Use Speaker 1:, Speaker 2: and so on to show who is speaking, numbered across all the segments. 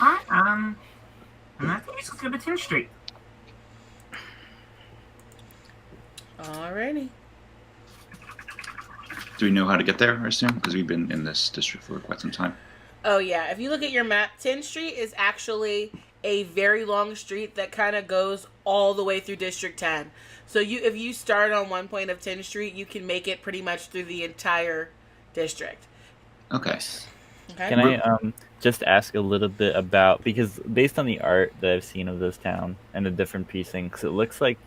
Speaker 1: Alright, in that case, let's go to 10th Street.
Speaker 2: Alrighty.
Speaker 3: Do we know how to get there, I assume? Because we've been in this district for quite some time.
Speaker 2: Oh yeah, if you look at your map, 10th Street is actually a very long street that kind of goes all the way through District 10. So if you start on one point of 10th Street, you can make it pretty much through the entire district.
Speaker 3: Okay.
Speaker 2: Okay.
Speaker 4: Can I just ask a little bit about, because based on the art that I've seen of this town and the different precincts, it looks like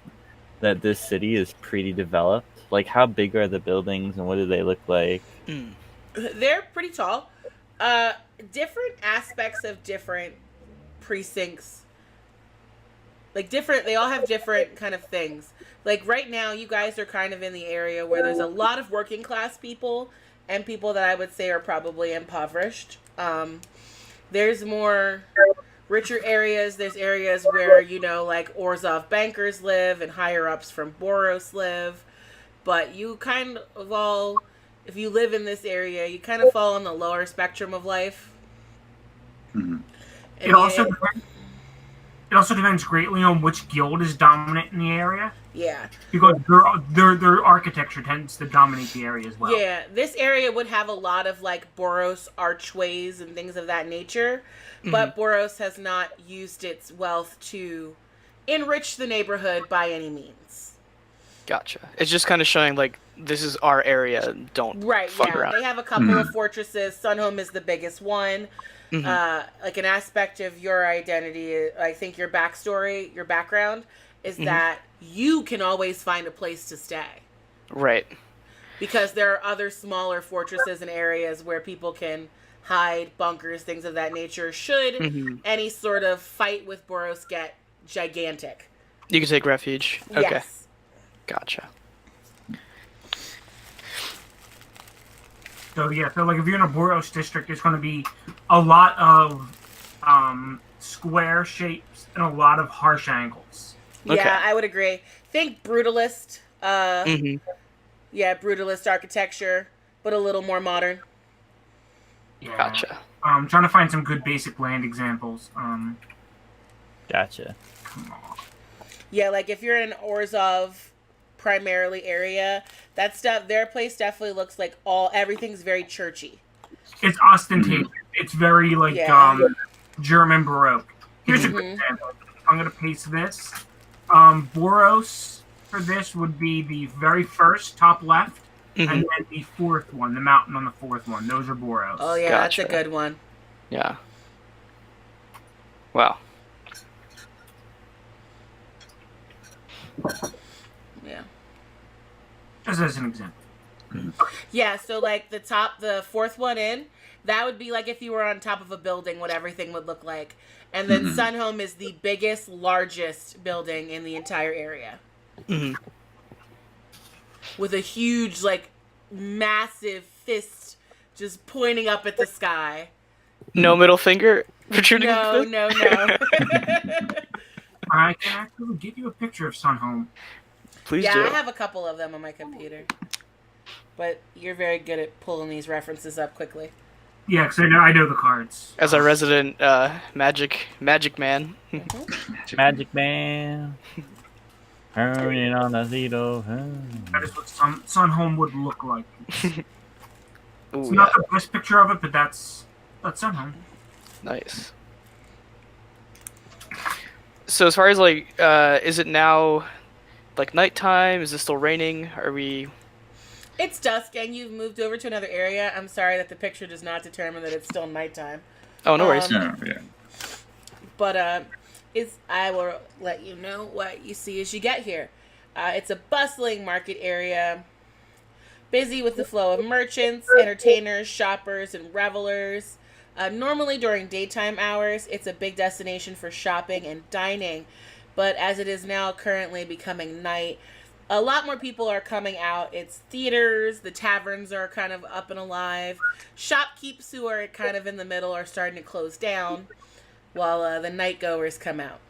Speaker 4: that this city is pretty developed. Like, how big are the buildings and what do they look like?
Speaker 2: They're pretty tall. Different aspects of different precincts. Like they all have different kind of things. Like right now, you guys are kind of in the area where there's a lot of working class people and people that I would say are probably impoverished. There's more richer areas. There's areas where, like Orzhov bankers live and higher ups from Boros live. But you kind of all, if you live in this area, you kind of fall on the lower spectrum of life.
Speaker 3: Mm-hmm.
Speaker 1: It also depends greatly on which guild is dominant in the area.
Speaker 2: Yeah.
Speaker 1: Because their architecture tends to dominate the area as well.
Speaker 2: Yeah, this area would have a lot of like Boros archways and things of that nature, but Boros has not used its wealth to enrich the neighborhood by any means.
Speaker 5: Gotcha. It's just kind of showing like this is our area. Don't fuck around.
Speaker 2: They have a couple of fortresses. Sunhome is the biggest one. Like an aspect of your identity, I think your backstory, your background, is that you can always find a place to stay.
Speaker 5: Right.
Speaker 2: Because there are other smaller fortresses and areas where people can hide, bunkers, things of that nature, should any sort of fight with Boros get gigantic.
Speaker 5: You can take refuge. Okay.
Speaker 2: Yes.
Speaker 5: Gotcha.
Speaker 1: So like if you're in a Boros district, there's going to be a lot of square shapes and a lot of harsh angles.
Speaker 2: Yeah,
Speaker 5: Okay.
Speaker 2: I would agree. Think brutalist. Yeah, brutalist architecture, but a little more modern.
Speaker 1: Yeah.
Speaker 5: Gotcha.
Speaker 1: I'm trying to find some good basic land examples.
Speaker 4: Gotcha.
Speaker 2: Yeah, like if you're in an Orzhov primarily area, their place definitely looks like everything's very churchy.
Speaker 1: It's ostentatious. It's very like German Baroque. Here's a good example. I'm gonna paste this. Boros for this would be the very first top left, and then the fourth one, the mountain on the fourth one. Those are Boros.
Speaker 2: Oh yeah,
Speaker 5: Gotcha.
Speaker 2: that's a good one.
Speaker 5: Yeah. Wow.
Speaker 2: Yeah.
Speaker 1: Just as an example.
Speaker 2: Yeah, so like the fourth one in, that would be like if you were on top of a building, what everything would look like. And then Sunhome is the biggest, largest building in the entire area. With a huge, like, massive fist just pointing up at the sky.
Speaker 5: No middle finger protruding.
Speaker 2: No.
Speaker 1: I can actually give you a picture of Sunhome.
Speaker 5: Please
Speaker 2: Yeah,
Speaker 5: do.
Speaker 2: I have a couple of them on my computer. But you're very good at pulling these references up quickly.
Speaker 1: Yeah, because I know the cards.
Speaker 5: As a resident magic man.
Speaker 4: Magic Man. Turning on the Zito.
Speaker 1: That is what Sunhome would look like.
Speaker 5: Ooh,
Speaker 1: It's not the best picture of it, but that's Sunhome.
Speaker 5: Nice. So as far as like, is it now like nighttime? Is it still raining? Are we?
Speaker 2: It's dusk and you've moved over to another area. I'm sorry that the picture does not determine that it's still nighttime.
Speaker 5: Oh, no worries.
Speaker 3: Yeah.
Speaker 2: But I will let you know what you see as you get here. It's a bustling market area, busy with the flow of merchants, entertainers, shoppers, and revelers. Normally during daytime hours, it's a big destination for shopping and dining. But as it is now currently becoming night, a lot more people are coming out. It's theaters, the taverns are kind of up and alive. Shopkeepers who are kind of in the middle are starting to close down, while the night goers come out.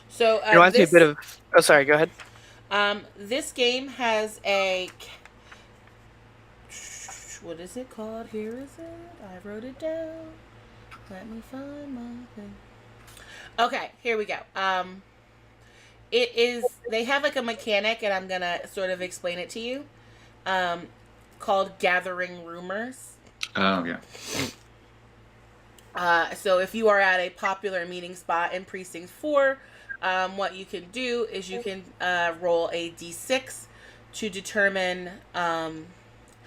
Speaker 2: So
Speaker 5: It reminds me a bit of. Oh, sorry. Go ahead.
Speaker 2: this game has a What is it called? Here is it. I wrote it down. Let me find my thing. Okay, here we go. It is, they have like a mechanic, and I'm gonna sort of explain it to you, called gathering rumors.
Speaker 3: Oh, yeah.
Speaker 2: So if you are at a popular meeting spot in Precinct 4, what you can do is you can roll a d6 to determine how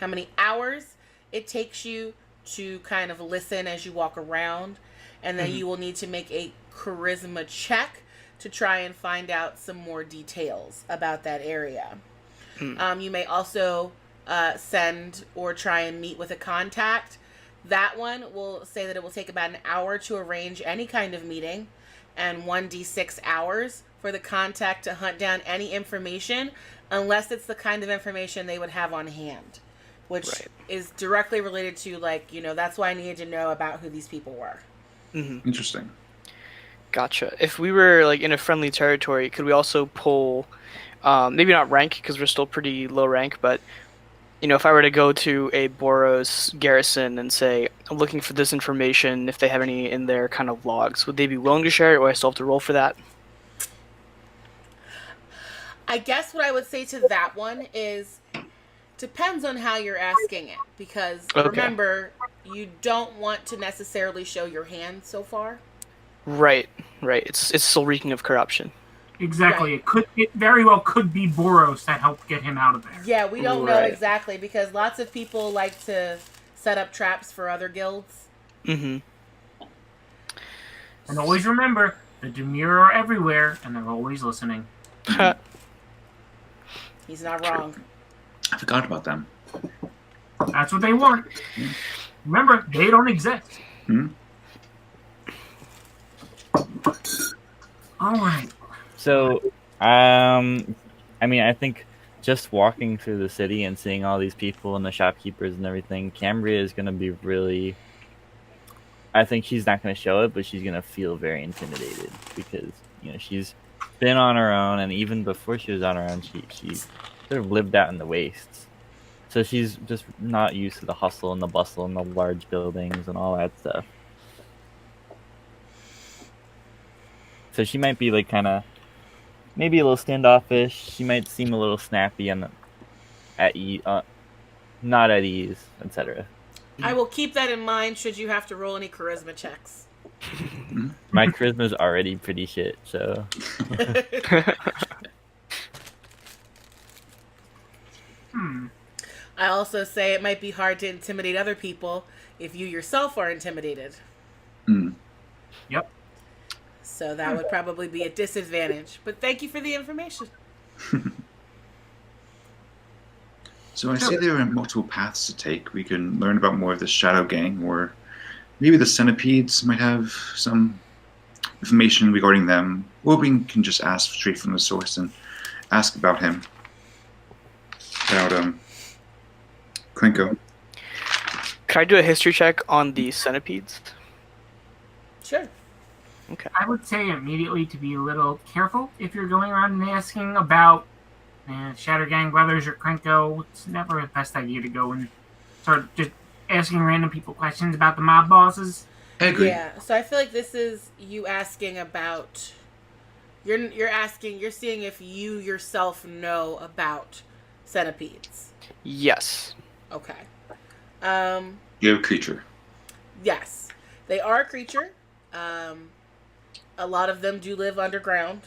Speaker 2: many hours it takes you to kind of listen as you walk around. And then you will need to make a charisma check to try and find out some more details about that area. You may also send or try and meet with a contact. That one will say that it will take about an hour to arrange any kind of meeting, and 1d6 hours for the contact to hunt down any information, unless it's the kind of information they would have on hand, which is directly related to, like, you know, that's why I needed to know about who these people were.
Speaker 3: Interesting.
Speaker 5: Gotcha. If we were like in a friendly territory, could we also pull, maybe not rank because we're still pretty low rank, but you know, if I were to go to a Boros garrison and say I'm looking for this information, if they have any in their kind of logs, would they be willing to share it, or I still have to roll for that?
Speaker 2: I guess what I would say to that one is depends on how you're asking it, because remember, you don't want to necessarily show your hand so far.
Speaker 5: Right. It's still reeking of corruption.
Speaker 1: Exactly. It very well could be Boros that helped get him out of there.
Speaker 2: Yeah, we don't know exactly, because lots of people like to set up traps for other guilds.
Speaker 1: And always remember, the Demure are everywhere, and they're always listening.
Speaker 2: He's not wrong.
Speaker 3: I forgot about them.
Speaker 1: That's what they want. Remember, they don't exist. All right.
Speaker 4: So, I mean, I think just walking through the city and seeing all these people and the shopkeepers and everything, Cambria is going to be really... I think she's not going to show it, but she's going to feel very intimidated because, you know, she's been on her own, and even before she was on her own, she sort of lived out in the wastes. So she's just not used to the hustle and the bustle and the large buildings and all that stuff. So she might be like kind of, maybe a little standoffish. She might seem a little snappy and not at ease, etc.
Speaker 2: I will keep that in mind should you have to roll any charisma checks.
Speaker 4: My charisma's already pretty shit, so.
Speaker 2: I also say it might be hard to intimidate other people if you yourself are intimidated.
Speaker 1: Yep.
Speaker 2: So that would probably be a disadvantage. But thank you for the information.
Speaker 3: So I see there are multiple paths to take. We can learn about more of the Shadow Gang, or maybe the Centipedes might have some information regarding them. Or we can just ask straight from the source and ask about him. About Krenko.
Speaker 5: Can I do a history check on the Centipedes?
Speaker 2: Sure.
Speaker 5: Okay.
Speaker 1: I would say immediately to be a little careful if you're going around and asking about Shadow Gang brothers or Krenko. It's never the best idea to go and start just asking random people questions about the mob bosses.
Speaker 3: I agree.
Speaker 2: Yeah, so I feel like this is you asking about... You're seeing if you yourself know about centipedes.
Speaker 5: Yes.
Speaker 2: Okay.
Speaker 3: You're a creature.
Speaker 2: Yes. They are a creature. A lot of them do live underground.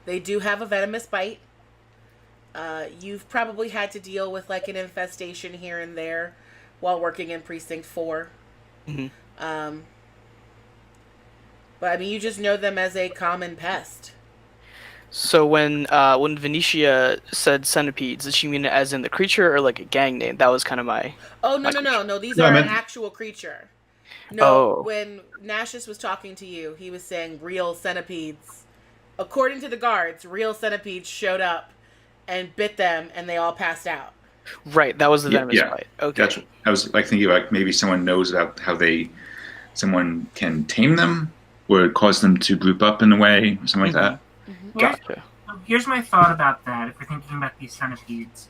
Speaker 2: They do have a venomous bite. You've probably had to deal with like an infestation here and there while working in Precinct 4. But I mean, you just know them as a common pest.
Speaker 5: So when Venetia said centipedes, did she mean it as in the creature or like a gang name? That was kind of my...
Speaker 2: Oh, no. These are an actual creature. No, when Nashus was talking to you, he was saying real centipedes. According to the guards, real centipedes showed up and bit them, and they all passed out.
Speaker 5: Right, that was the venomous bite. Okay.
Speaker 3: Gotcha. I was like thinking like maybe someone knows about how someone can tame them or cause them to group up in a way, or something like that.
Speaker 5: Gotcha.
Speaker 1: Here's my thought about that. If we're thinking about these centipedes,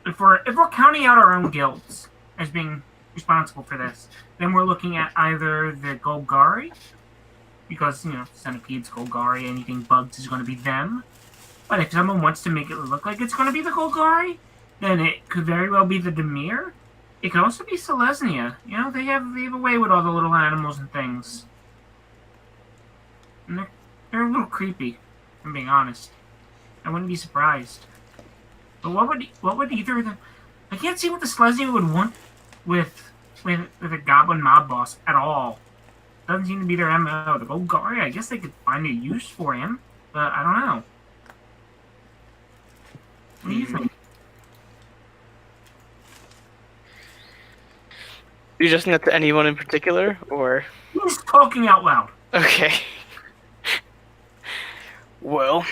Speaker 1: if we're counting out our own guilds as being responsible for this, then we're looking at either the Golgari, because centipedes, Golgari, anything bugs is going to be them. But if someone wants to make it look like it's going to be the Golgari, then it could very well be the Dimir. It could also be Selesnya. They have a way with all the little animals and things. And they're a little creepy, if I'm being honest. I wouldn't be surprised. But what would either of them... I can't see what the Selesnya would want with a goblin mob boss at all. Doesn't seem to be their MO. The Golgari, I guess they could find a use for him, but I don't know. What do you think?
Speaker 5: You just think that's anyone in particular, or?
Speaker 1: Who's talking out loud?
Speaker 5: Okay. Well,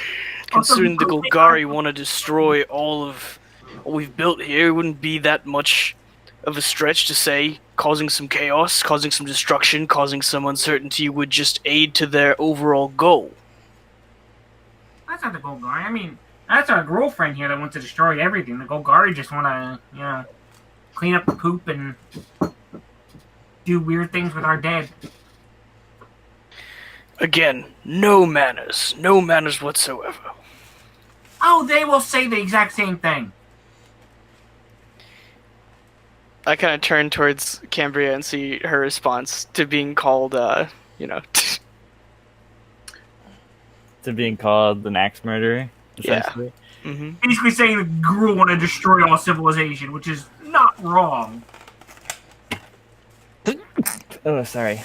Speaker 5: considering the Golgari want to destroy all of what we've built here, it wouldn't be that much of a stretch to say causing some chaos, causing some destruction, causing some uncertainty would just aid to their overall goal.
Speaker 1: That's not the Golgari. I mean, that's our girlfriend here that wants to destroy everything. The Golgari just want to, clean up the poop and do weird things with our dead.
Speaker 5: Again, no manners whatsoever.
Speaker 1: Oh, they will say the exact same thing.
Speaker 5: I kind of turn towards Cambria and see her response to being called,
Speaker 4: To being called an axe murderer, essentially.
Speaker 5: Yeah. Mm-hmm.
Speaker 1: Basically saying the Gruul want to destroy all civilization, which is not wrong.
Speaker 4: Oh, sorry.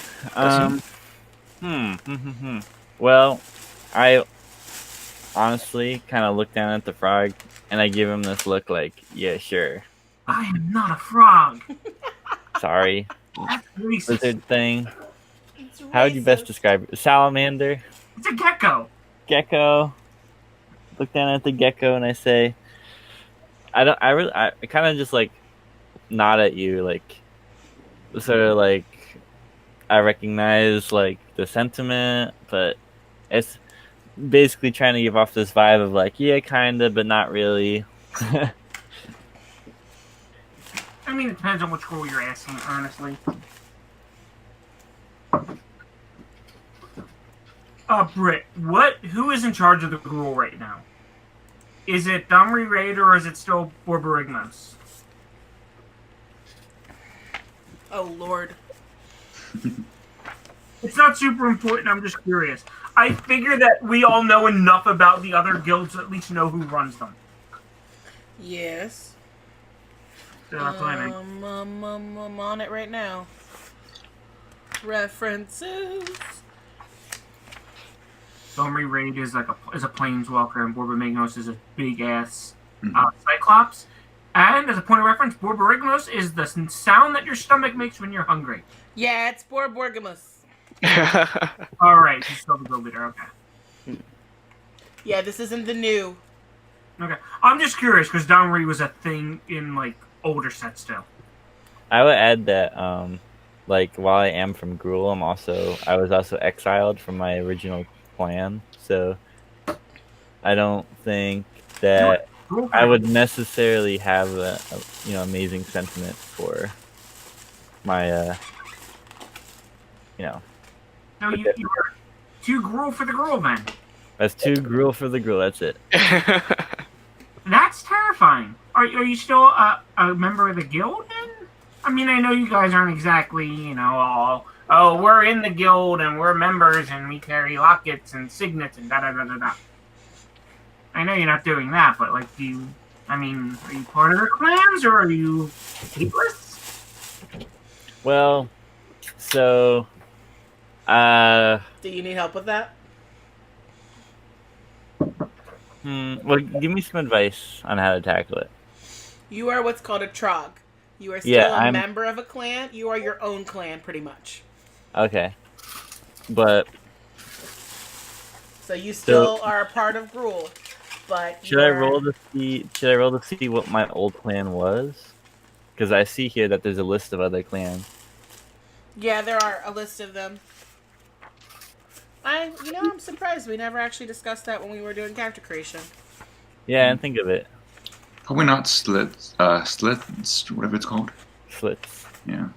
Speaker 4: Well, I honestly kind of look down at the frog, and I give him this look like, yeah, sure.
Speaker 1: I am not a frog.
Speaker 4: Sorry.
Speaker 1: That's racist.
Speaker 4: Lizard thing. How would you best describe it? Salamander?
Speaker 1: It's a gecko.
Speaker 4: Gecko. Look down at the gecko and I say, I kind of just like nod at you, like, sort of like, I recognize like the sentiment, but it's basically trying to give off this vibe of like, yeah, kinda, but not really.
Speaker 1: I mean, it depends on which girl you're asking, honestly. Britt, who is in charge of the Gruul right now? Is it Domri Raid or is it still Borborygmos?
Speaker 2: Oh, Lord.
Speaker 1: It's not super important, I'm just curious. I figure that we all know enough about the other guilds to at least know who runs them.
Speaker 2: Yes.
Speaker 1: So that's what I mean.
Speaker 2: I'm on it right now. References.
Speaker 1: Domri Raid is like a planeswalker, and Borborygmos is a big ass Cyclops. And as a point of reference, Borborygmos is the sound that your stomach makes when you're hungry.
Speaker 2: Yeah, it's Borborygmos.
Speaker 1: Alright, she's still the go leader, okay.
Speaker 2: Yeah, this isn't the new.
Speaker 1: Okay. I'm just curious, because Domri was a thing in, like, older sets still.
Speaker 4: I would add that, like, while I am from Gruul, I was also exiled from my original clan, so I don't think that I would necessarily have a amazing sentiment for my,
Speaker 1: No, you were too Gruul for the Gruul, then.
Speaker 4: That's too Gruul for the Gruul, that's it.
Speaker 1: That's terrifying. Are you still a member of the guild, then? I mean, I know you guys aren't exactly, all, oh, we're in the guild, and we're members, and we carry lockets and signets, and da-da-da-da-da. I know you're not doing that, but, like, are you part of their clans, or are you stateless?
Speaker 4: Well, so,
Speaker 2: Do you need help with that?
Speaker 4: well, give me some advice on how to tackle it.
Speaker 2: You are what's called a trog. You are still a member of a clan. You are your own clan, pretty much.
Speaker 4: Okay. But...
Speaker 2: So you still are a part of Gruul, but
Speaker 4: Should I roll to see what my old clan was? Because I see here that there's a list of other clans.
Speaker 2: Yeah, there are a list of them. I'm surprised we never actually discussed that when we were doing character creation.
Speaker 4: Yeah, and think of it.
Speaker 3: Probably not slits, whatever it's called.
Speaker 4: Slits.
Speaker 3: Yeah.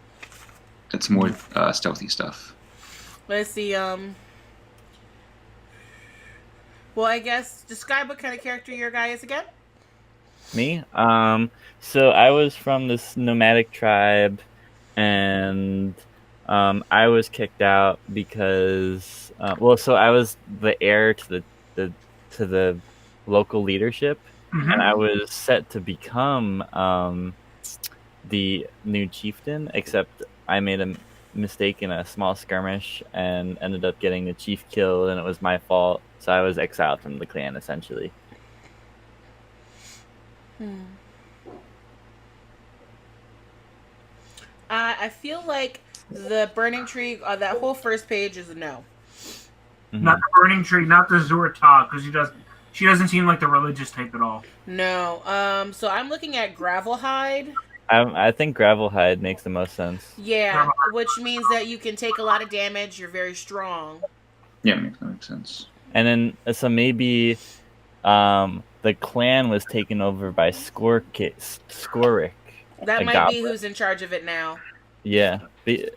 Speaker 3: It's more stealthy stuff.
Speaker 2: Let's see. Well, I guess describe what kind of character your guy is again.
Speaker 4: Me? So I was from this nomadic tribe, and I was kicked out because so I was the heir to the local leadership, and I was set to become the new chieftain, except I made a mistake in a small skirmish and ended up getting the chief killed, and it was my fault, so I was exiled from the clan essentially.
Speaker 2: I feel like the burning tree, that whole first page is a no.
Speaker 1: Not the burning tree, not the Zurtag, because she doesn't seem like the religious type at all.
Speaker 2: No. So I'm looking at Gravelhide.
Speaker 4: I think Gravelhide makes the most sense.
Speaker 2: Yeah, which means that you can take a lot of damage. You're very strong.
Speaker 3: Yeah, makes sense.
Speaker 4: And then so maybe the clan was taken over by Skorik.
Speaker 2: That might
Speaker 4: goblin.
Speaker 2: be who's in charge of it now.
Speaker 4: Yeah.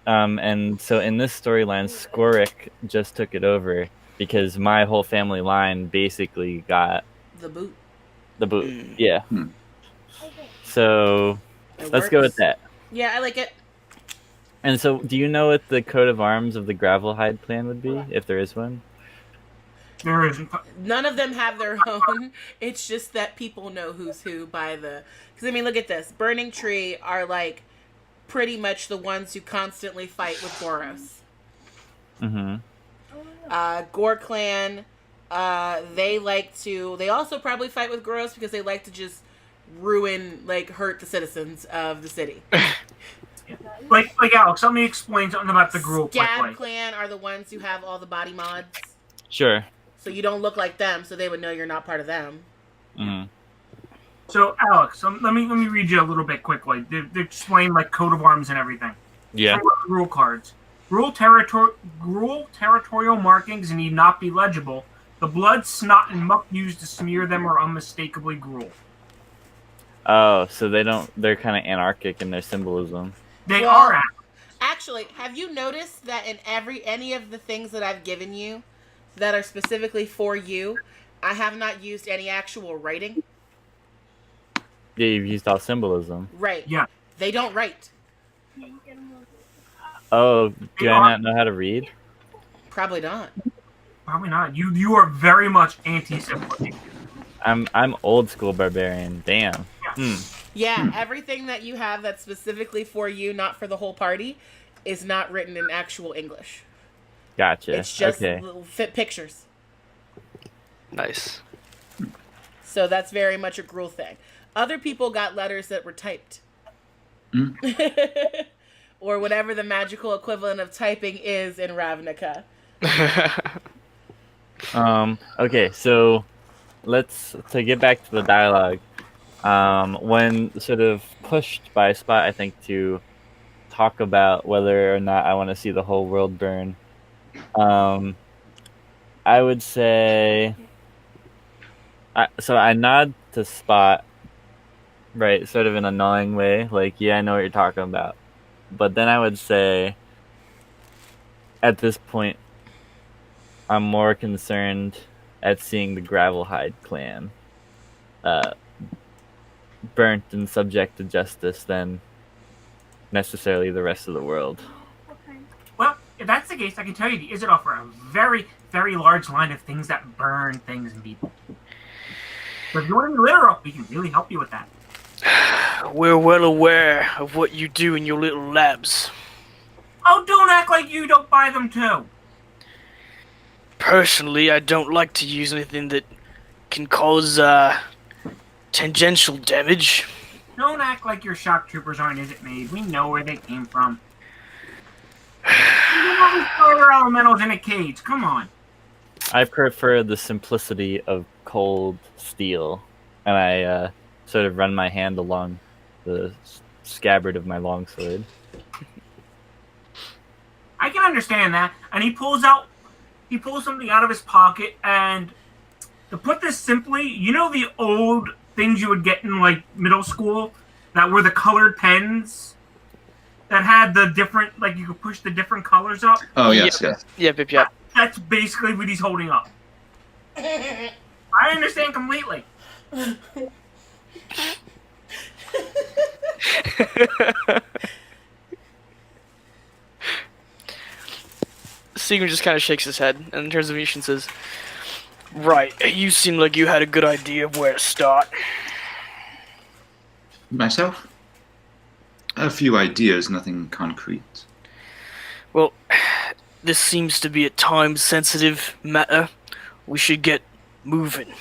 Speaker 4: And so in this storyline, Skorik just took it over because my whole family line basically got
Speaker 2: the boot.
Speaker 4: Yeah. So let's go with that.
Speaker 2: Yeah, I like it.
Speaker 4: And so, do you know what the coat of arms of the Gravelhide clan would be, if there is one?
Speaker 1: There isn't.
Speaker 2: None of them have their own. It's just that people know who's who by the... Because, I mean, look at this. Burning Tree are, like, pretty much the ones who constantly fight with Boros. Gore Clan, they like to... They also probably fight with Boros because they like to just ruin, like, hurt the citizens of the city.
Speaker 1: Like Alex, let me explain something about the Gruul
Speaker 2: Scab Clan are the ones who have all the body mods.
Speaker 4: Sure.
Speaker 2: So you don't look like them, so they would know you're not part of them.
Speaker 1: So Alex, let me read you a little bit quickly. They explain like coat of arms and everything.
Speaker 4: Yeah.
Speaker 1: Gruul cards. Gruul territorial markings need not be legible. The blood, snot, and muck used to smear them are unmistakably Gruul.
Speaker 4: Oh, so they're kind of anarchic in their symbolism.
Speaker 1: They are.
Speaker 2: Actually, have you noticed that in any of the things that I've given you that are specifically for you, I have not used any actual writing?
Speaker 4: Yeah, you've used all symbolism.
Speaker 2: Right.
Speaker 1: Yeah.
Speaker 2: They don't write.
Speaker 4: Oh, do I not know how to read?
Speaker 2: Probably not.
Speaker 1: Probably not. You are very much anti-symbolic.
Speaker 4: I'm old school barbarian. Damn.
Speaker 2: Yeah, everything that you have that's specifically for you, not for the whole party, is not written in actual English.
Speaker 4: Gotcha.
Speaker 2: It's just
Speaker 4: okay.
Speaker 2: little pictures.
Speaker 5: Nice.
Speaker 2: So that's very much a Gruul thing. Other people got letters that were typed. Or whatever the magical equivalent of typing is in Ravnica.
Speaker 4: Okay, so to get back to the dialogue. When sort of pushed by Spot, I think, to talk about whether or not I want to see the whole world burn, I would say... I nod to Spot, right, sort of in a gnawing way, like, yeah, I know what you're talking about. But then I would say, at this point, I'm more concerned at seeing the Gravelhide clan burnt and subject to justice than necessarily the rest of the world.
Speaker 1: Well, if that's the case, I can tell you the Izzet offer a very, very large line of things that burn things and people. So if you want to be literal, we can really help you with that.
Speaker 5: We're well aware of what you do in your little labs.
Speaker 1: Oh, don't act like you don't buy them too.
Speaker 5: Personally, I don't like to use anything that can cause tangential damage.
Speaker 1: Don't act like your shock troopers aren't Izzet made. We know where they came from. You know, fire elementals in a cage. Come on.
Speaker 4: I prefer the simplicity of cold steel, and I sort of run my hand along the scabbard of my longsword.
Speaker 1: I can understand that. And he pulls something out of his pocket, and to put this simply, you know the old things you would get in like middle school that were the colored pens that had the different, like you could push the different colors up.
Speaker 3: Oh yes, yes.
Speaker 5: Yep.
Speaker 1: That's basically what he's holding up. I understand completely.
Speaker 5: Seagram just kind of shakes his head and turns to Mish and says, "Right, you seem like you had a good idea of where to start."
Speaker 3: Myself? A few ideas, nothing concrete.
Speaker 5: Well, this seems to be a time-sensitive matter. We should get moving.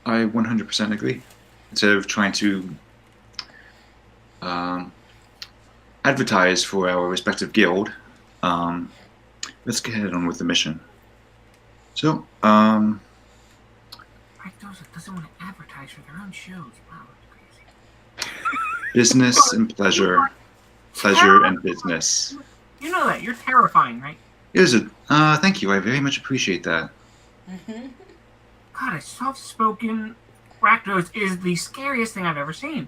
Speaker 3: I 100% agree. Instead of trying to advertise for our respective guild, let's get on with the mission. So,
Speaker 1: Right, those that doesn't want to advertise for their own shows. Wow, that's crazy.
Speaker 3: business and pleasure. Pleasure and business.
Speaker 1: You know that. You're terrifying, right?
Speaker 3: Is it? Thank you. I very much appreciate that.
Speaker 1: God, a soft-spoken Rakdos is the scariest thing I've ever seen.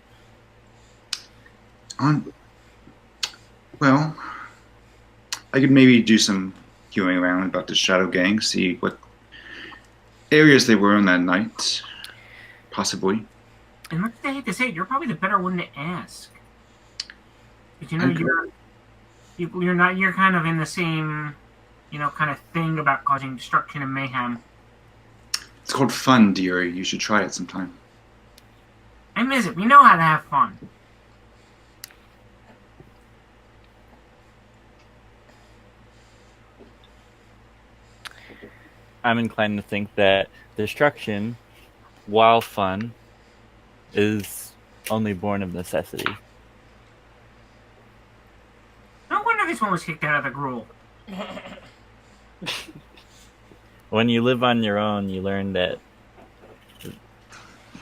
Speaker 3: Well, I could maybe do some queuing around about the Shadow Gang, see what areas they were on that night. Possibly.
Speaker 1: And look, I hate to say it, you're probably the better one to ask. But you know, you're kind of in the same, kind of thing about causing destruction and mayhem.
Speaker 3: It's called fun, dear. You should try it sometime.
Speaker 1: I miss it. We know how to have fun.
Speaker 4: I'm inclined to think that destruction, while fun, is only born of necessity.
Speaker 1: No wonder this one was kicked out of the gruel.
Speaker 4: When you live on your own, you learn that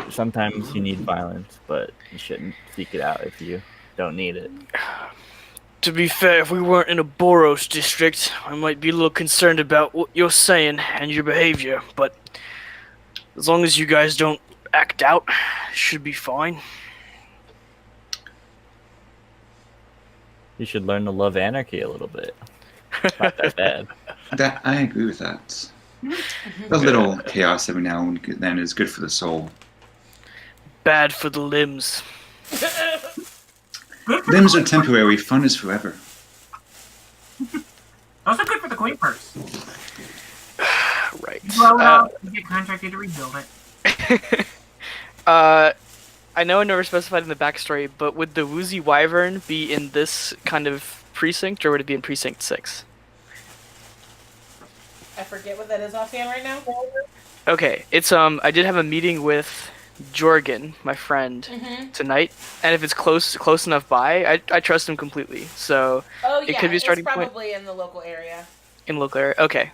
Speaker 4: sometimes you need violence, but you shouldn't seek it out if you don't need it.
Speaker 5: To be fair, if we weren't in a Boros district, I might be a little concerned about what you're saying and your behavior, but as long as you guys don't act out, it should be fine.
Speaker 4: You should learn to love anarchy a little bit. Not that bad.
Speaker 3: I agree with that. A little chaos every now and then is good for the soul.
Speaker 5: Bad for the limbs.
Speaker 3: Limbs are temporary, fun is forever.
Speaker 1: Also good for the coin purse.
Speaker 5: Right.
Speaker 1: Well, you get contracted to rebuild it.
Speaker 5: I know I never specified in the backstory, but would the Woozy Wyvern be in this kind of precinct, or would it be in Precinct 6?
Speaker 2: I forget what that is offhand right now.
Speaker 5: Okay, it's I did have a meeting with Jorgen, my friend, tonight, and if it's close enough by, I trust him completely. So it could be a starting
Speaker 2: it's
Speaker 5: point.
Speaker 2: probably in the local area.
Speaker 5: In local area, okay.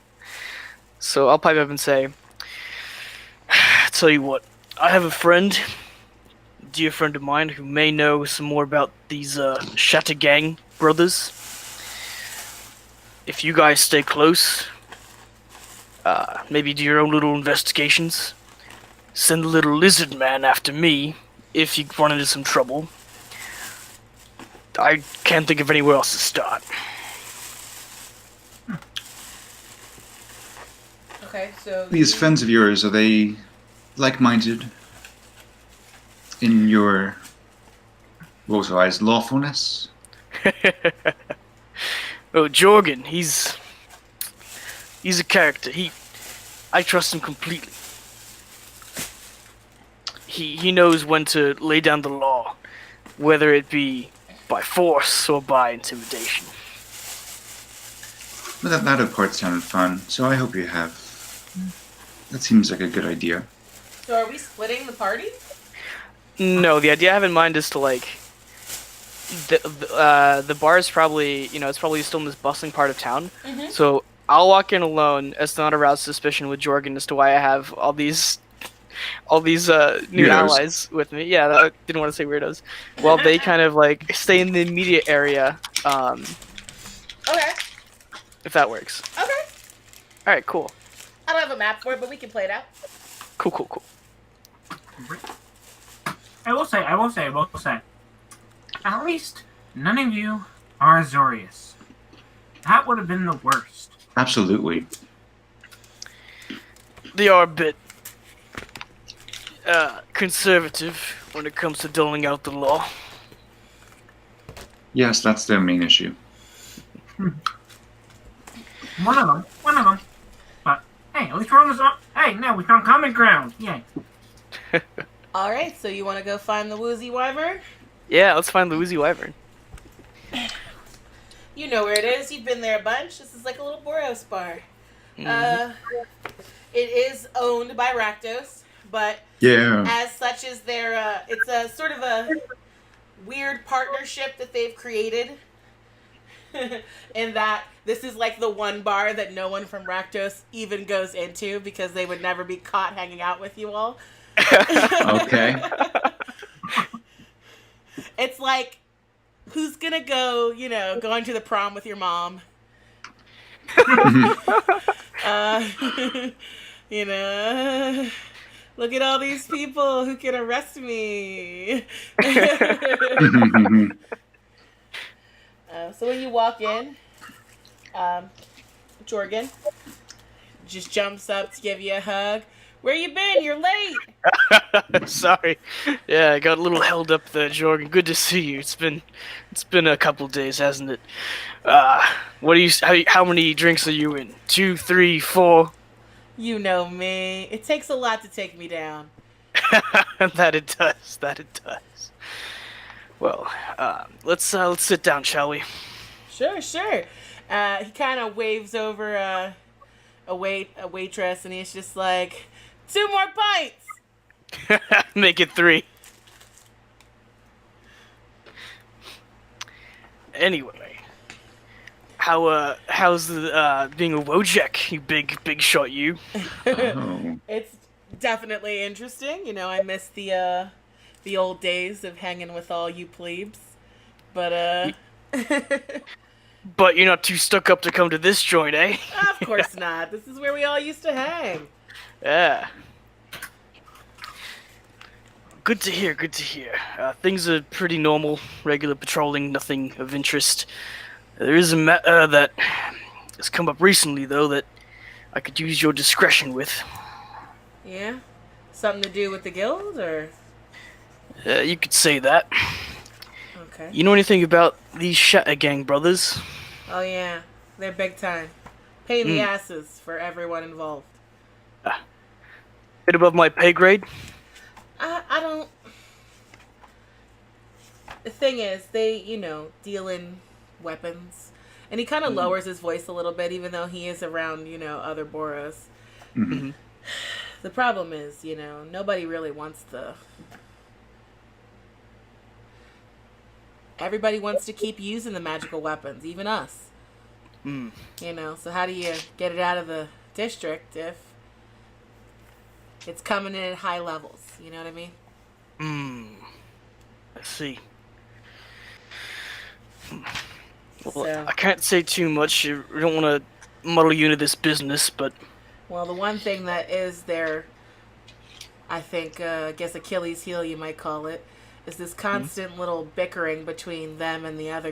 Speaker 5: So I'll pipe up and say, tell you what, I have a friend, a dear friend of mine, who may know some more about these Shatter Gang brothers. If you guys stay close, maybe do your own little investigations. Send the little lizard man after me if you run into some trouble. I can't think of anywhere else to start.
Speaker 2: Okay, so
Speaker 3: These friends of yours, are they like-minded in your authorized lawfulness?
Speaker 5: Oh, Jorgen, he's a character. I trust him completely. He knows when to lay down the law, whether it be by force or by intimidation.
Speaker 3: Well, that latter part sounded fun, so I hope you have. That seems like a good idea.
Speaker 2: So are we splitting the party?
Speaker 5: No, the idea I have in mind is to the bar is probably it's probably still in this bustling part of town. So I'll walk in alone as to not arouse suspicion with Jorgen as to why I have all these new
Speaker 3: Weirdos.
Speaker 5: allies with me. Yeah, I didn't want to say weirdos. Well, they kind of stay in the immediate area.
Speaker 2: Okay.
Speaker 5: If that works.
Speaker 2: Okay.
Speaker 5: All right, cool.
Speaker 2: I don't have a map for it, but we can play it out.
Speaker 5: Cool.
Speaker 1: I will say. At least none of you are Azorius. That would have been the worst.
Speaker 3: Absolutely.
Speaker 5: They are a bit conservative when it comes to doling out the law.
Speaker 3: Yes, that's their main issue.
Speaker 1: One of them. But hey, at least we're on this. Hey, no, we found common ground. Yay.
Speaker 2: All right, so you want to go find the Woozy Wyvern?
Speaker 5: Yeah, let's find the Woozy Wyvern.
Speaker 2: You know where it is. You've been there a bunch. This is like a little Boros bar.
Speaker 5: Mhm.
Speaker 2: It is owned by Rakdos, but
Speaker 3: Yeah.
Speaker 2: as such is their it's a sort of a weird partnership that they've created. In that this is like the one bar that no one from Rakdos even goes into because they would never be caught hanging out with you all.
Speaker 3: Okay.
Speaker 2: It's like, who's gonna go, going to the prom with your mom? Look at all these people who can arrest me. So when you walk in, Jorgen just jumps up to give you a hug. Where you been? You're late.
Speaker 5: Sorry. Yeah, I got a little held up there, Jorgen. Good to see you. It's been a couple days, hasn't it? What are you? How many drinks are you in? 2, 3, 4?
Speaker 2: You know me. It takes a lot to take me down.
Speaker 5: That it does. Well, let's sit down, shall we?
Speaker 2: Sure. He kind of waves over a waitress, and he's just like, 2 more pints.
Speaker 5: Make it 3. Anyway, how's the being a Wojek, you big shot, you?
Speaker 3: Oh.
Speaker 2: It's definitely interesting. I miss the old days of hanging with all you plebes, but
Speaker 5: But you're not too stuck up to come to this joint, eh?
Speaker 2: Of course not. This is where we all used to hang.
Speaker 5: Yeah. Good to hear. Things are pretty normal. Regular patrolling, nothing of interest. There is a matter that has come up recently, though, that I could use your discretion with.
Speaker 2: Yeah? Something to do with the guild, or?
Speaker 5: You could say that.
Speaker 2: Okay.
Speaker 5: You know anything about these Shatter Gang brothers?
Speaker 2: Oh, yeah. They're big time. Pain in the asses for everyone involved.
Speaker 5: Bit above my pay grade?
Speaker 2: I don't... The thing is, they, deal in weapons. And he kind of lowers his voice a little bit, even though he is around, other Boros.
Speaker 3: Mhm.
Speaker 2: The problem is, nobody really wants the... Everybody wants to keep using the magical weapons, even us. So how do you get it out of the district if it's coming in at high levels? You know what I mean?
Speaker 5: I see. Well,
Speaker 2: So-
Speaker 5: I can't say too much. I don't want to muddle you into this business, but...
Speaker 2: Well, the one thing that is their, I think, I guess Achilles' heel, you might call it, is this constant little bickering between them and the other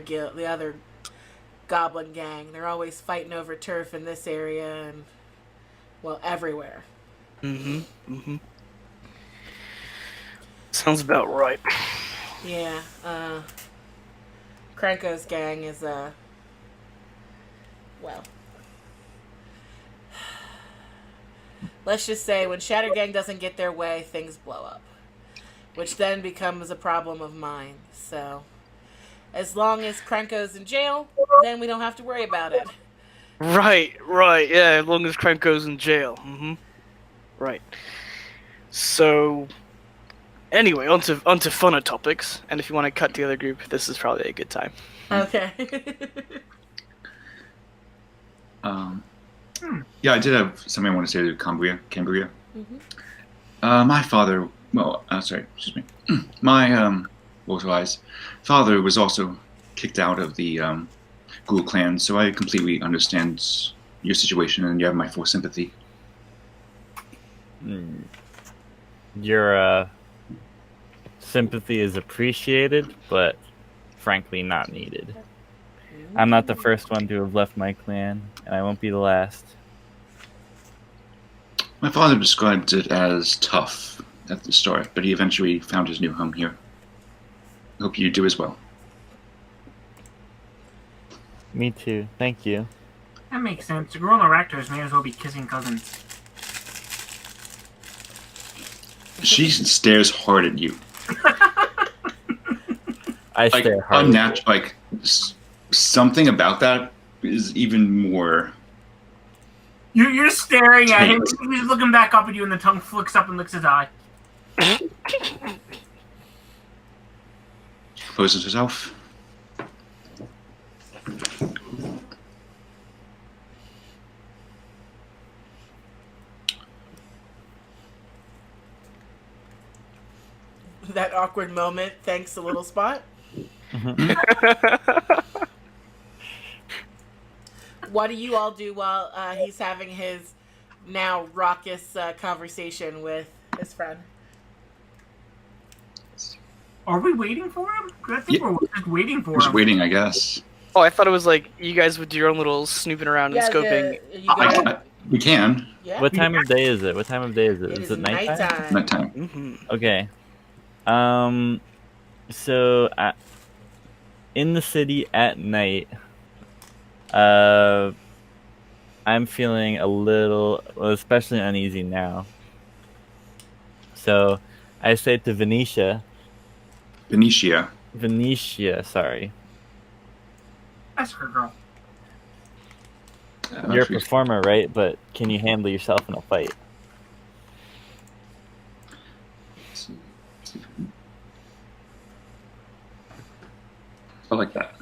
Speaker 2: goblin gang. They're always fighting over turf in this area and, well, everywhere.
Speaker 5: Sounds about right.
Speaker 2: Yeah, Krenko's gang is, well, let's just say when Shattergang doesn't get their way, things blow up. Which then becomes a problem of mine. So, as long as Krenko's in jail, then we don't have to worry about it.
Speaker 5: Right, yeah, as long as Krenko's in jail. Right. So, anyway, onto funner topics, and if you want to cut the other group, this is probably a good time.
Speaker 2: Okay.
Speaker 3: Yeah, I did have something I want to say to Cambria. My father, my father was also kicked out of the Ghoul clan, so I completely understand your situation, and you have my full sympathy.
Speaker 4: Your sympathy is appreciated, but frankly not needed. I'm not the first one to have left my clan, and I won't be the last.
Speaker 3: My father described it as tough at the start, but he eventually found his new home here. I hope you do as well.
Speaker 4: Me too. Thank you.
Speaker 1: That makes sense. The girl in the raptors may as well be kissing cousins.
Speaker 3: She stares hard at you.
Speaker 4: I
Speaker 3: Like,
Speaker 4: stare hard.
Speaker 3: unnatural. Like, something about that is even more.
Speaker 1: You're staring at him. He's looking back up at you, and the tongue flicks up and licks his eye.
Speaker 3: Closes herself.
Speaker 2: That awkward moment. Thanks, a little spot. What do you all do while he's having his now raucous conversation with his friend?
Speaker 1: Are we waiting for him? I think we're just waiting for
Speaker 3: Just
Speaker 1: him.
Speaker 3: waiting, I guess.
Speaker 5: Oh, I thought it was like you guys would do your own little snooping around and scoping.
Speaker 3: We can.
Speaker 2: Yeah.
Speaker 4: What time of day is it? What time of day is it?
Speaker 2: It
Speaker 4: Is
Speaker 2: is
Speaker 4: it nighttime?
Speaker 3: Nighttime.
Speaker 5: Mm-hmm.
Speaker 4: Okay. So in the city at night, I'm feeling a little, well, especially uneasy now. So I say to Venetia, sorry.
Speaker 1: That's her girl.
Speaker 4: You're a performer, right? But can you handle yourself in a fight?
Speaker 3: I like that.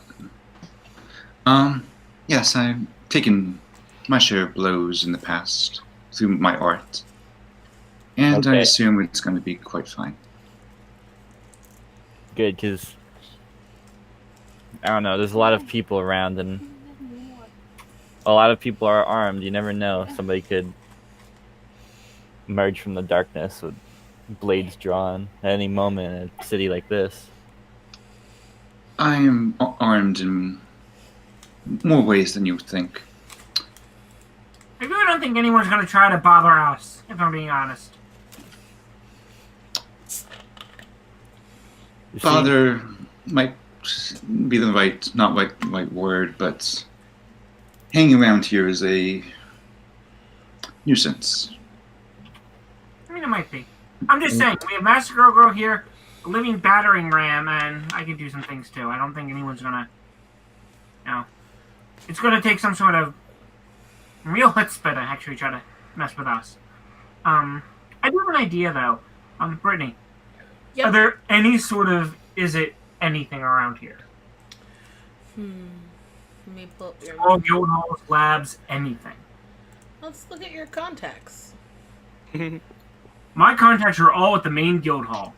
Speaker 3: Yes, I've taken my share of blows in the past through my art. And I
Speaker 4: Okay.
Speaker 3: assume it's going to be quite fine.
Speaker 4: Good, because I don't know. There's a lot of people around, and a lot of people are armed. You never know. Somebody could emerge from the darkness with blades drawn at any moment in a city like this.
Speaker 3: I am armed in more ways than you would think.
Speaker 1: I really don't think anyone's going to try to bother us, if I'm being honest.
Speaker 4: You see-
Speaker 3: Father might be the right word, but hanging around here is a nuisance.
Speaker 1: I mean, it might be. I'm just saying, we have Master Girl here, a living battering ram, and I can do some things too. I don't think anyone's gonna, it's gonna take some sort of real chutzpah to actually try to mess with us. I do have an idea though. Brittany,
Speaker 2: Yep.
Speaker 1: are there any sort of, is it anything around here?
Speaker 2: Let me pull up your.
Speaker 1: All guild halls, labs, anything.
Speaker 2: Let's look at your contacts.
Speaker 1: My contacts are all at the main guild hall.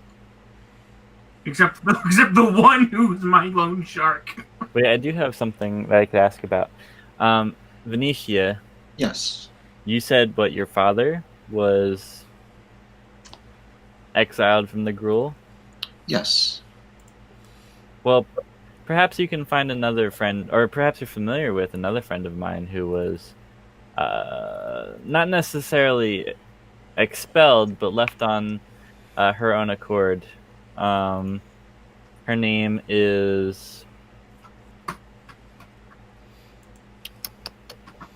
Speaker 1: Except the one who's my lone shark.
Speaker 4: Wait, I do have something that I could ask about. Venetia,
Speaker 3: Yes.
Speaker 4: you said what your father was exiled from the Gruul?
Speaker 3: Yes.
Speaker 4: Well, perhaps you can find another friend, or perhaps you're familiar with another friend of mine who was not necessarily expelled, but left on her own accord. Her name is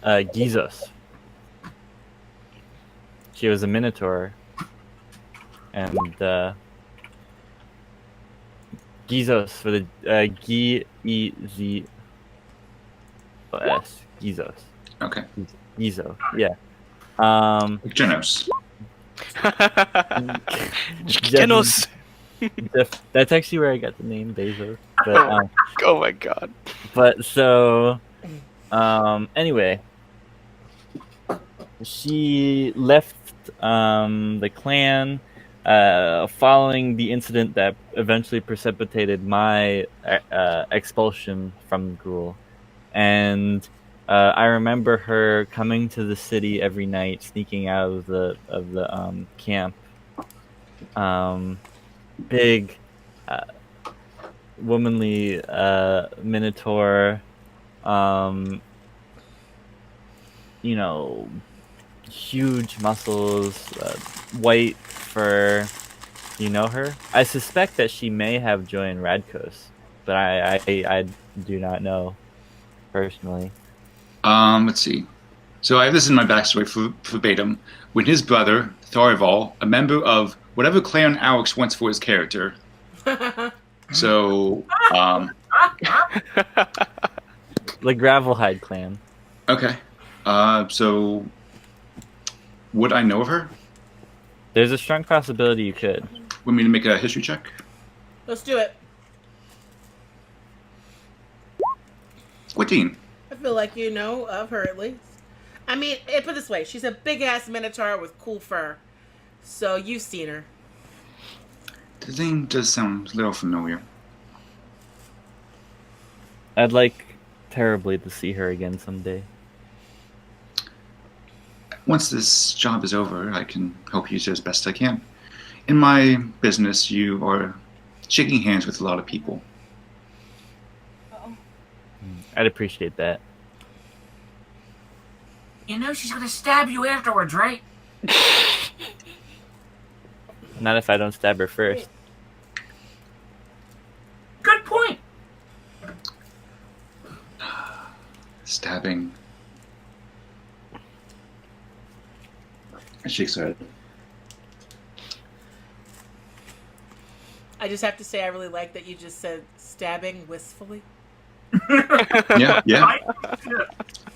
Speaker 4: Gizos. She was a minotaur, and Gizos for the G-E-Z-O-S. Gizos.
Speaker 3: Okay.
Speaker 4: Gizo. Yeah.
Speaker 3: Genos.
Speaker 5: Genos.
Speaker 4: That's actually where I got the name Bezos. But
Speaker 5: Oh my god.
Speaker 4: but so anyway, she left the clan following the incident that eventually precipitated my expulsion from Gruul. And I remember her coming to the city every night, sneaking out of the camp. Big, womanly minotaur, you know, huge muscles, white fur. You know her? I suspect that she may have joined Radkos, but I do not know personally.
Speaker 3: Let's see. So I have this in my backstory verbatim. When his brother, Tharival, a member of whatever clan Alex wants for his character. So,
Speaker 4: The Gravelhide clan.
Speaker 3: okay. So, would I know of her?
Speaker 4: There's a strong possibility you could.
Speaker 3: Want me to make a history check?
Speaker 2: Let's do it.
Speaker 3: 14.
Speaker 2: I feel like you know of her at least. I mean, put it this way: she's a big ass minotaur with cool fur, so you've seen her.
Speaker 3: The name does sound a little familiar.
Speaker 4: I'd like terribly to see her again someday.
Speaker 3: Once this job is over, I can help you as best I can. In my business, you are shaking hands with a lot of people.
Speaker 4: I'd appreciate that.
Speaker 1: You know she's gonna stab you afterwards, right?
Speaker 4: Not if I don't stab her first.
Speaker 1: Good point.
Speaker 3: Stabbing. I shakes her head.
Speaker 2: I just have to say, I really like that you just said stabbing wistfully.
Speaker 3: Yeah, yeah.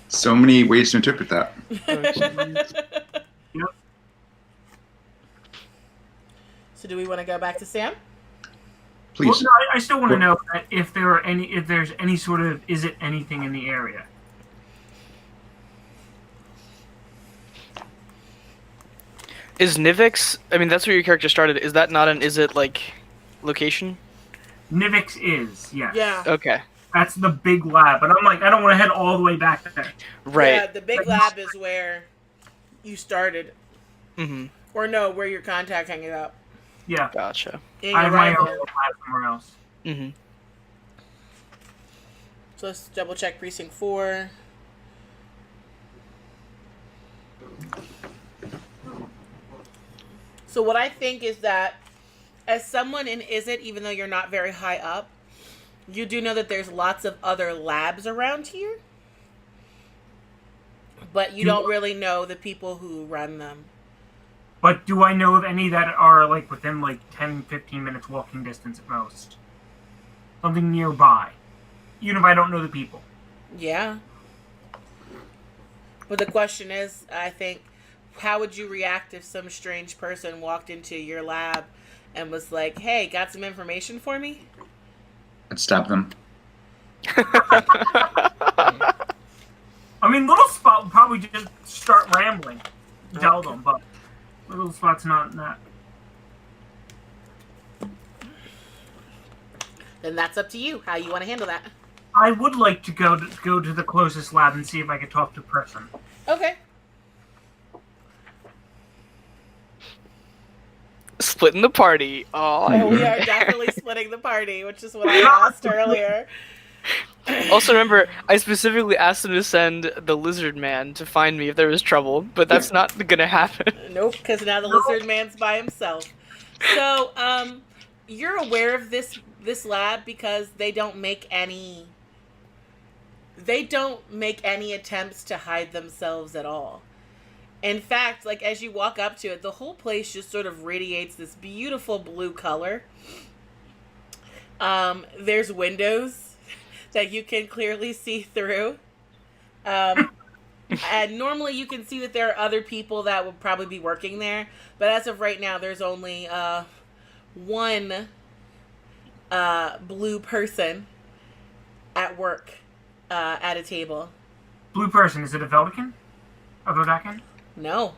Speaker 3: So many ways to interpret that.
Speaker 1: Yep.
Speaker 2: So, do we want to go back to Sam?
Speaker 3: Please.
Speaker 1: Well, no, I still want to know that if there's any sort of, is it anything in the area?
Speaker 5: Is Nivix? I mean, that's where your character started. Is that not an? Is it like location?
Speaker 1: Nivix is, yes.
Speaker 2: Yeah.
Speaker 5: Okay.
Speaker 1: That's the big lab, but I'm like, I don't want to head all the way back there.
Speaker 5: Right.
Speaker 2: Yeah, the big lab is where you started.
Speaker 5: Mm-hmm.
Speaker 2: Or no, where your contact hanging out.
Speaker 1: Yeah.
Speaker 5: Gotcha.
Speaker 2: In
Speaker 1: I
Speaker 2: your
Speaker 1: have my own
Speaker 2: rifle.
Speaker 1: little lab somewhere else.
Speaker 5: Mm-hmm.
Speaker 2: So let's double check precinct 4. So what I think is that as someone in Izzet, even though you're not very high up, you do know that there's lots of other labs around here. But you don't really know the people who run them.
Speaker 1: But do I know of any that are like within like 10, 15 minutes walking distance at most? Something nearby. Even if I don't know the people.
Speaker 2: Yeah. But the question is, I think, how would you react if some strange person walked into your lab and was like, hey, got some information for me?
Speaker 3: I'd stab them.
Speaker 1: I mean, Little Spot would probably just start rambling. Tell them, but Little Spot's not in that.
Speaker 2: Then that's up to you, how you want to handle that.
Speaker 1: I would like to go to the closest lab and see if I could talk to a person.
Speaker 2: Okay.
Speaker 5: Splitting the party.
Speaker 2: Oh, we are definitely splitting the party, which is what I asked earlier.
Speaker 5: Also, remember, I specifically asked him to send the lizard man to find me if there was trouble, but that's not gonna happen.
Speaker 2: Nope, because now the lizard man's by himself. So, you're aware of this lab because they don't make any attempts to hide themselves at all. In fact, like as you walk up to it, the whole place just sort of radiates this beautiful blue color. There's windows that you can clearly see through. And normally you can see that there are other people that would probably be working there. But as of right now, there's only one blue person at work at a table.
Speaker 1: Blue person, is it a Veldican? A Vodakin?
Speaker 2: No.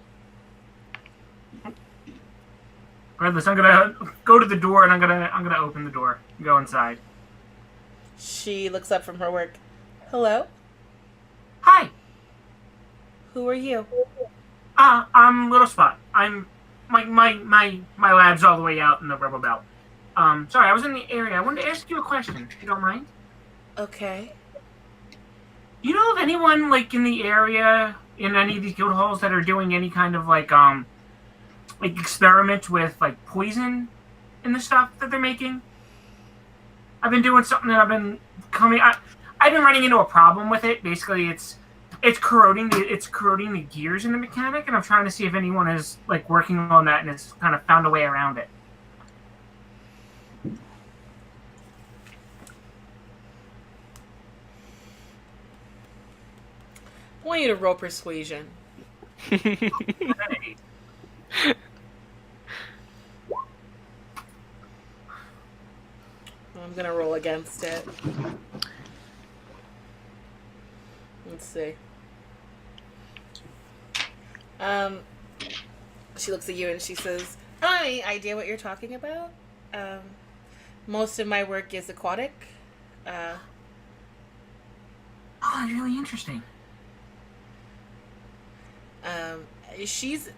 Speaker 1: Regardless, I'm gonna go to the door and I'm gonna open the door. Go inside.
Speaker 2: She looks up from her work. Hello?
Speaker 1: Hi.
Speaker 2: Who are you?
Speaker 1: I'm Little Spot. I'm my lab's all the way out in the Rebel Belt. Sorry, I was in the area. I wanted to ask you a question, if you don't mind.
Speaker 2: Okay.
Speaker 1: Do you know of anyone like in the area in any of these guild halls that are doing any kind of like experiments with like poison in the stuff that they're making? I've been doing something that I've been running into a problem with it. Basically, it's corroding the gears in the mechanic, and I'm trying to see if anyone is like working on that and has kind of found a way around it.
Speaker 2: I want you to roll persuasion.
Speaker 1: Hey.
Speaker 2: I'm gonna roll against it. Let's see. She looks at you and she says, "I don't have any idea what you're talking about. Most of my work is aquatic.
Speaker 1: Oh, that's really interesting.
Speaker 2: She's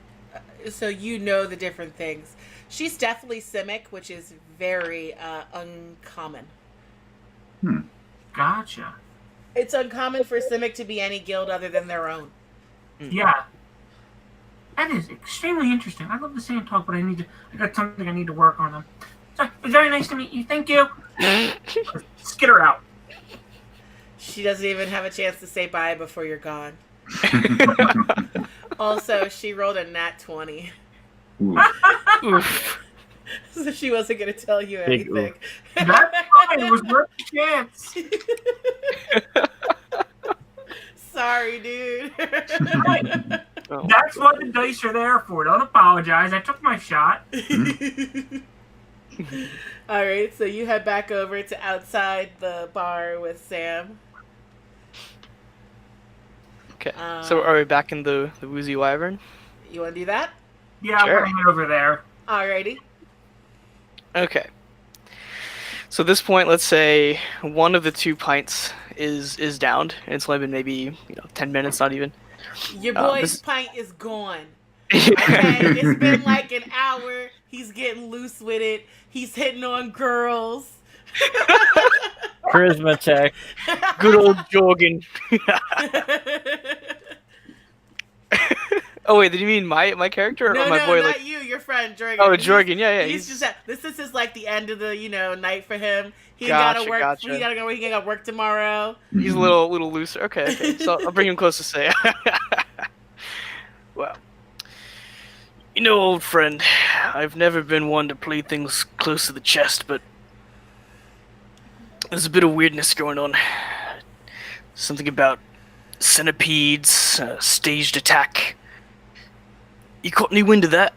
Speaker 2: so you know the different things. She's definitely Simic, which is very uncommon.
Speaker 1: Gotcha.
Speaker 2: It's uncommon for Simic to be any guild other than their own.
Speaker 1: Yeah. That is extremely interesting. I love the sand talk, but I got something I need to work on. So, it was very nice to meet you. Thank you. Skid her out.
Speaker 2: She doesn't even have a chance to say bye before you're gone. Also, she rolled a nat 20.
Speaker 5: Oof.
Speaker 2: So she wasn't going to tell you anything.
Speaker 1: That's fine. It was worth the chance.
Speaker 2: Sorry, dude.
Speaker 5: Oh,
Speaker 1: That's what the dice are there for. Don't apologize. I took my shot.
Speaker 2: Alright, so you head back over to outside the bar with Sam.
Speaker 5: okay. So are we back in the Woozy Wyvern?
Speaker 2: You want to do that?
Speaker 1: Yeah,
Speaker 5: Sure.
Speaker 1: I'm going to head over there.
Speaker 2: Alrighty.
Speaker 5: Okay. So at this point, let's say one of the 2 pints is downed, and it's only been maybe 10 minutes, not even.
Speaker 2: Your boy's pint is gone. Okay, it's been like an hour. He's getting loose with it. He's hitting on girls.
Speaker 4: Charisma check.
Speaker 5: Good old jogging. Oh wait, did you mean my character or
Speaker 2: No,
Speaker 5: my boy?
Speaker 2: not you. Your friend Jorgen.
Speaker 5: Oh, Jorgen. Yeah.
Speaker 2: He's just this is like the end of the night for him. He
Speaker 5: Gotcha,
Speaker 2: gotta work.
Speaker 5: gotcha.
Speaker 2: He gotta go. He gotta work tomorrow.
Speaker 5: He's a little looser. Okay. So I'll bring him close to say. Well, old friend, I've never been one to play things close to the chest, but there's a bit of weirdness going on. Something about centipedes, staged attack. You caught any wind of that?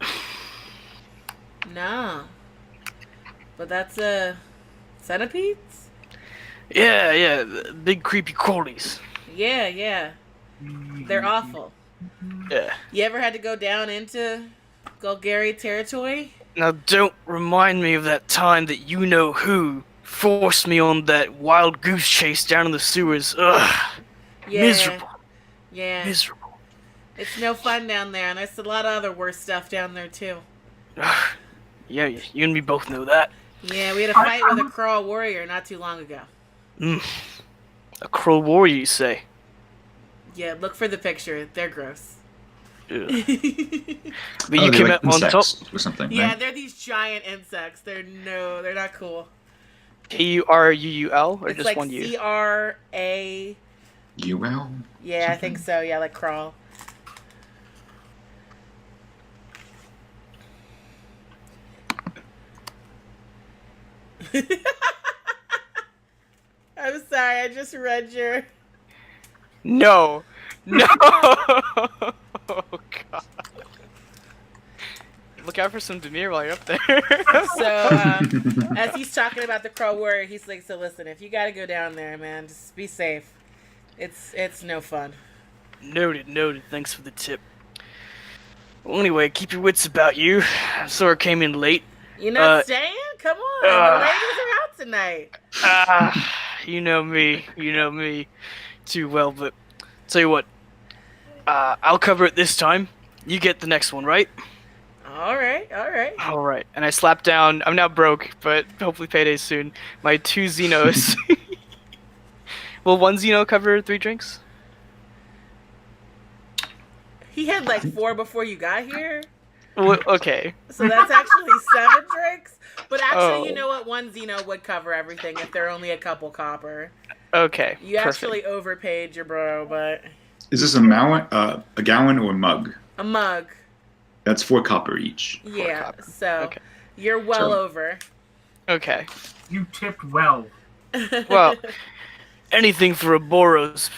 Speaker 2: No. But that's centipedes?
Speaker 5: Yeah, the big creepy crawlies.
Speaker 2: Yeah. They're awful.
Speaker 5: Yeah.
Speaker 2: You ever had to go down into Golgari territory?
Speaker 5: Now don't remind me of that time that you-know-who forced me on that wild goose chase down in the sewers. Ugh.
Speaker 2: Yeah.
Speaker 5: Miserable.
Speaker 2: Yeah.
Speaker 5: Miserable.
Speaker 2: It's no fun down there, and there's a lot of other worse stuff down there, too.
Speaker 5: Ugh. Yeah, you and me both know that.
Speaker 2: Yeah, we had a fight with a crawl warrior not too long ago.
Speaker 5: A crow warrior, you say?
Speaker 2: Yeah, look for the picture. They're gross.
Speaker 5: Ugh.
Speaker 2: Yeah,
Speaker 5: But you came
Speaker 3: like
Speaker 5: out on top.
Speaker 3: insects or something, right?
Speaker 2: they're these giant insects. They're not cool.
Speaker 5: K-U-R-U-U-L or
Speaker 2: It's
Speaker 5: just
Speaker 2: like
Speaker 5: one U?
Speaker 2: C-R-A...
Speaker 3: UL?
Speaker 2: Yeah, I think so. Yeah, like crawl. I'm sorry, I just read your...
Speaker 5: No! Oh god. Look out for some Demir while you're up there.
Speaker 2: So, as he's talking about the crow warrior, he's like, so listen, if you gotta go down there, man, just be safe. It's no fun.
Speaker 5: Noted. Thanks for the tip. Well, anyway, keep your wits about you. Sorry I came in late.
Speaker 2: You're not staying? Come on, the ladies are out tonight.
Speaker 5: You know me too well, but tell you what, I'll cover it this time. You get the next one, right?
Speaker 2: All right, all right.
Speaker 5: All right, and I slap down. I'm now broke, but hopefully payday soon. My 2 Xenos. Will 1 Xeno cover 3 drinks?
Speaker 2: He had like 4 before you got here.
Speaker 5: Well, okay.
Speaker 2: So that's actually 7 drinks. But actually,
Speaker 5: Oh.
Speaker 2: you know what? 1 Xeno would cover everything if they're only a couple copper.
Speaker 5: Okay.
Speaker 2: You actually overpaid your bro, but
Speaker 3: Is this a gallon or a mug?
Speaker 2: a mug.
Speaker 3: That's 4 copper each.
Speaker 2: Yeah.
Speaker 5: copper.
Speaker 2: So
Speaker 5: Okay.
Speaker 2: you're well
Speaker 3: So-
Speaker 2: over.
Speaker 5: Okay.
Speaker 1: You tipped well.
Speaker 5: Well, anything for a Boros,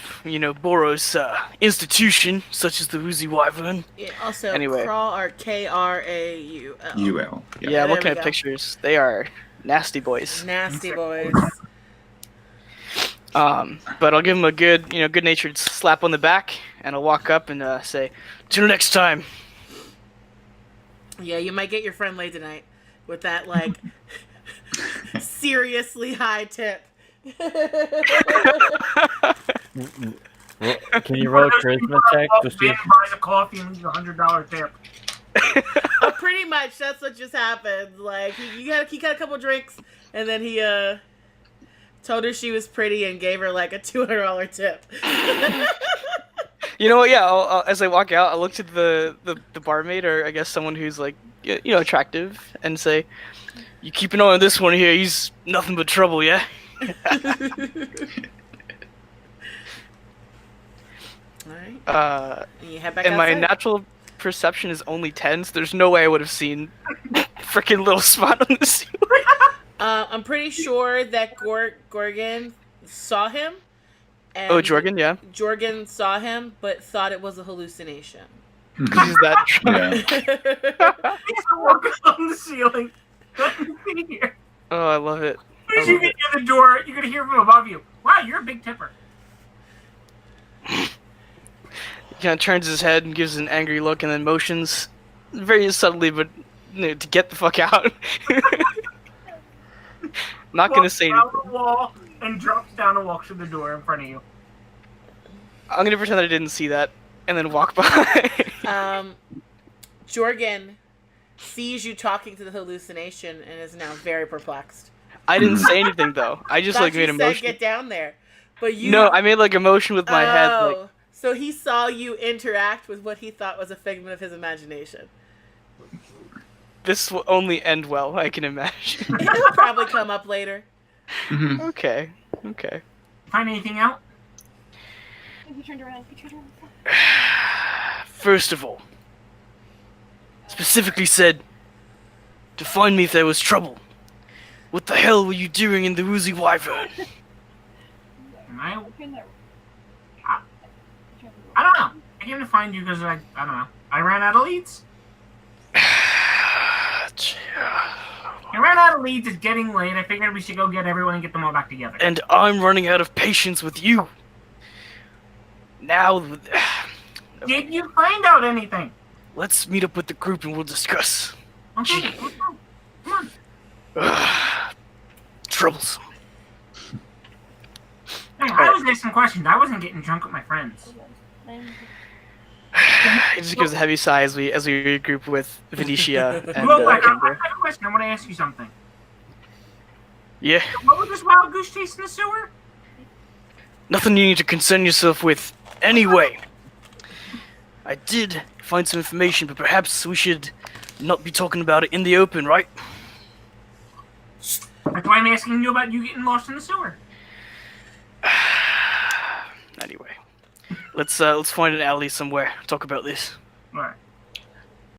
Speaker 5: institution such as the Woozy Wyvern.
Speaker 2: Yeah, also,
Speaker 5: Anyway.
Speaker 2: Kraul or Kraul.
Speaker 3: UL.
Speaker 5: Yeah,
Speaker 2: there
Speaker 5: looking
Speaker 2: we
Speaker 5: at
Speaker 2: go.
Speaker 5: pictures, they are nasty boys.
Speaker 2: Nasty boys.
Speaker 5: But I'll give him a good-natured slap on the back, and I'll walk up and say, "Till next time."
Speaker 2: Yeah, you might get your friend laid tonight with that, like, seriously high tip.
Speaker 4: Can you roll a charisma check to see?
Speaker 1: Man buys a coffee and leaves $100 tip.
Speaker 2: Pretty much, that's what just happened. Like, he got a couple drinks, and then he told her she was pretty and gave her like a $200 tip.
Speaker 5: You know what? Yeah. I'll, as I walk out, I look to the barmaid, or I guess someone who's like, attractive, and say, "You keep an eye on this one here. He's nothing but trouble, yeah."
Speaker 2: Alright. And you head back
Speaker 5: And my
Speaker 2: outside?
Speaker 5: natural perception is only 10, so there's no way I would have seen freaking little spot on the ceiling.
Speaker 2: I'm pretty sure that Gorgon saw him. And
Speaker 5: Oh, Jorgen, yeah.
Speaker 2: Jorgen saw him, but thought it was a hallucination.
Speaker 5: He's that drunk.
Speaker 3: Yeah.
Speaker 1: He's working on the ceiling. Let me see here.
Speaker 5: Oh, I love it.
Speaker 1: As you get near the door, you're gonna hear from above you. Wow, you're a big tipper.
Speaker 5: He kind of turns his head and gives an angry look, and then motions very subtly, but to get the fuck out. Not gonna say
Speaker 1: Walks
Speaker 5: anything.
Speaker 1: down the wall and drops down and walks to the door in front of you.
Speaker 5: I'm gonna pretend that I didn't see that, and then walk by.
Speaker 2: Jorgen sees you talking to the hallucination and is now very perplexed.
Speaker 5: I didn't say anything though. I just
Speaker 2: Thought
Speaker 5: like made
Speaker 2: you
Speaker 5: a
Speaker 2: said
Speaker 5: motion.
Speaker 2: get down there, but you
Speaker 5: No, I made like a motion with my head. Like,
Speaker 2: so he saw you interact with what he thought was a figment of his imagination.
Speaker 5: this will only end well, I can imagine.
Speaker 2: It'll probably come up later.
Speaker 3: Mhm.
Speaker 5: Okay.
Speaker 1: Find anything out?
Speaker 6: He turned around.
Speaker 5: First of all, specifically said to find me if there was trouble. What the hell were you doing in the Woozy Wyvern?
Speaker 1: I don't know. I came to find you because I don't know. I ran out of leads. I ran out of leads. It's getting late. I figured we should go get everyone and get them all back together.
Speaker 5: And I'm running out of patience with you. Now,
Speaker 1: Did you find out anything?
Speaker 5: let's meet up with the group and we'll discuss.
Speaker 1: Okay, let's go. Come on.
Speaker 5: Troublesome.
Speaker 1: Hey, I was asking questions. I wasn't getting drunk with my friends.
Speaker 5: It just gives a heavy sigh as we regroup with Venetia and
Speaker 1: Well, I
Speaker 5: Kimber.
Speaker 1: have a question. I want to ask you something.
Speaker 5: Yeah,
Speaker 1: What was this wild goose chase in the sewer?
Speaker 5: nothing you need to concern yourself with. Anyway, I did find some information, but perhaps we should not be talking about it in the open, right?
Speaker 1: That's why I'm asking you about you getting lost in the sewer.
Speaker 5: Anyway, let's find an alley somewhere. Talk about this.
Speaker 1: Alright.